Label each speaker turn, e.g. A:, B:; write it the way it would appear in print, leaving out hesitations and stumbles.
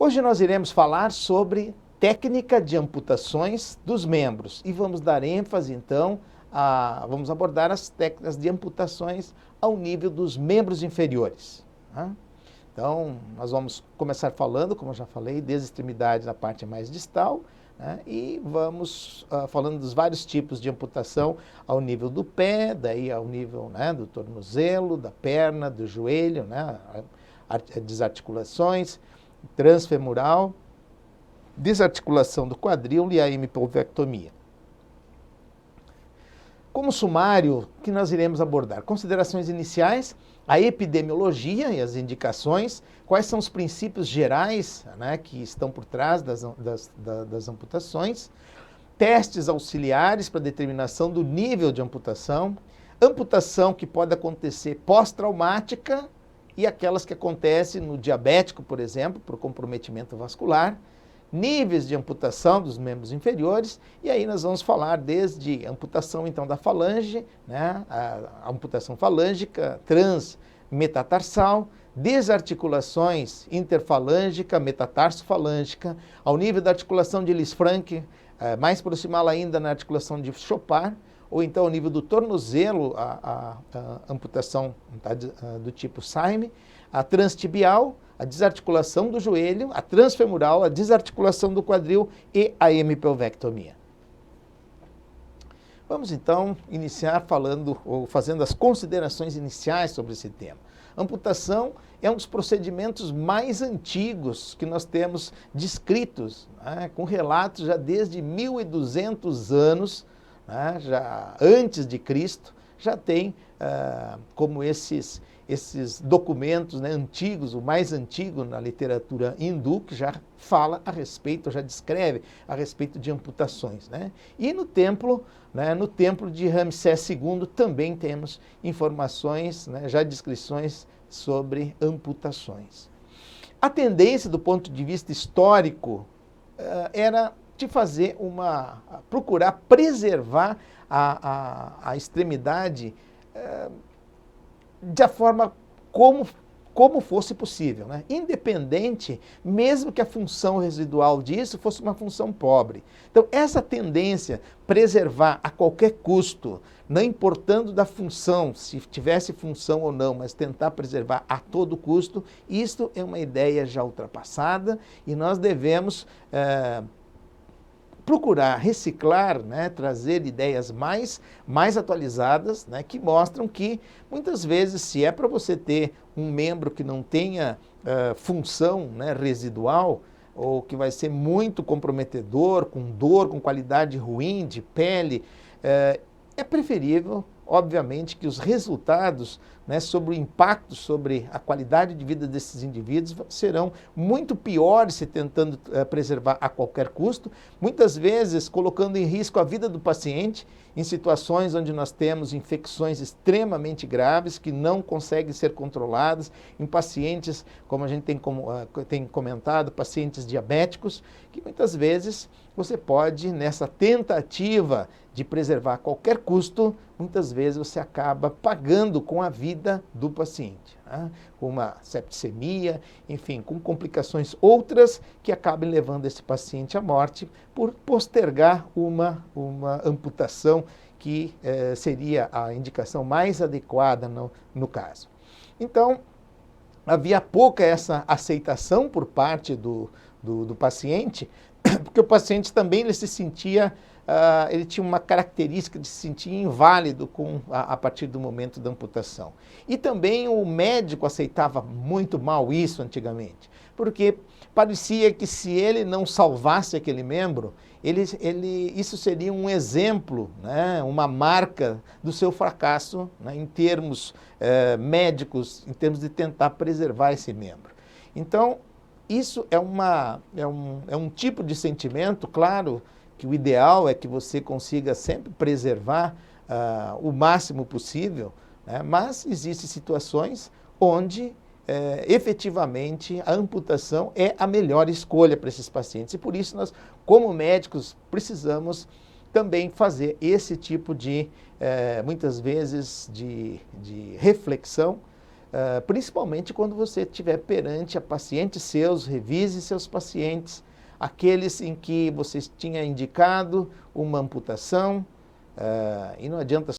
A: Hoje nós iremos falar sobre técnica de amputações dos membros e vamos dar ênfase então, vamos abordar as técnicas de amputações ao nível dos membros inferiores. Tá? Então, nós vamos começar falando, como eu já falei, desde extremidades na parte mais distal, né? E vamos falando dos vários tipos de amputação ao nível do pé, daí ao nível, né, do tornozelo, da perna, do joelho, né, desarticulações, transfemoral, desarticulação do quadril e a hemipelvectomia. Como sumário, o que nós iremos abordar? Considerações iniciais, a epidemiologia e as indicações, quais são os princípios gerais, né, que estão por trás das amputações, testes auxiliares para determinação do nível de amputação que pode acontecer pós-traumática e aquelas que acontecem no diabético, por exemplo, por comprometimento vascular, níveis de amputação dos membros inferiores, e aí nós vamos falar desde amputação então da falange, né, a amputação falângica, transmetatarsal, desarticulações interfalângica, metatarsofalângica, ao nível da articulação de Lisfranc, mais proximal ainda na articulação de Chopard, ou então ao nível do tornozelo, a amputação do tipo Syme, a transtibial, a desarticulação do joelho, a transfemoral, a desarticulação do quadril e a hemipelvectomia. Vamos então iniciar falando ou fazendo as considerações iniciais sobre esse tema. Amputação é um dos procedimentos mais antigos que nós temos descritos, né, com relatos já desde 1200 anos, né, já antes de Cristo, já tem como esses documentos, né, antigos, o mais antigo na literatura hindu, que já fala a respeito, já descreve a respeito de amputações, né? E no templo, né, no templo de Ramsés II também temos informações, né, já descrições sobre amputações. A tendência do ponto de vista histórico era de fazer procurar preservar a extremidade da forma como fosse possível, né? Independente, mesmo que a função residual disso fosse uma função pobre. Então, essa tendência, preservar a qualquer custo, não importando da função, se tivesse função ou não, mas tentar preservar a todo custo, isto é uma ideia já ultrapassada e nós devemos procurar reciclar, né, trazer ideias mais atualizadas, né, que mostram que, muitas vezes, se é para você ter um membro que não tenha função, né, residual, ou que vai ser muito comprometedor, com dor, com qualidade ruim de pele, é preferível, obviamente, que os resultados, né, sobre o impacto sobre a qualidade de vida desses indivíduos serão muito piores se tentando preservar a qualquer custo, muitas vezes colocando em risco a vida do paciente em situações onde nós temos infecções extremamente graves que não conseguem ser controladas, em pacientes, como a gente tem comentado, pacientes diabéticos, que muitas vezes você pode, nessa tentativa de preservar a qualquer custo, muitas vezes você acaba pagando com a vida do paciente, né? Com uma septicemia, enfim, com complicações outras que acabem levando esse paciente à morte por postergar uma amputação que seria a indicação mais adequada no caso. Então, havia pouca essa aceitação por parte do paciente, porque o paciente também ele se sentia, ele tinha uma característica de se sentir inválido a partir do momento da amputação. E também o médico aceitava muito mal isso antigamente, porque parecia que se ele não salvasse aquele membro, isso seria um exemplo, né, uma marca do seu fracasso, né, em termos médicos, em termos de tentar preservar esse membro. Então, isso é um tipo de sentimento, claro, que o ideal é que você consiga sempre preservar o máximo possível, né? Mas existem situações onde efetivamente a amputação é a melhor escolha para esses pacientes. E por isso nós, como médicos, precisamos também fazer esse tipo de, muitas vezes, de reflexão principalmente quando você estiver perante a pacientes seus, revise seus pacientes, aqueles em que você tinha indicado uma amputação, e não adianta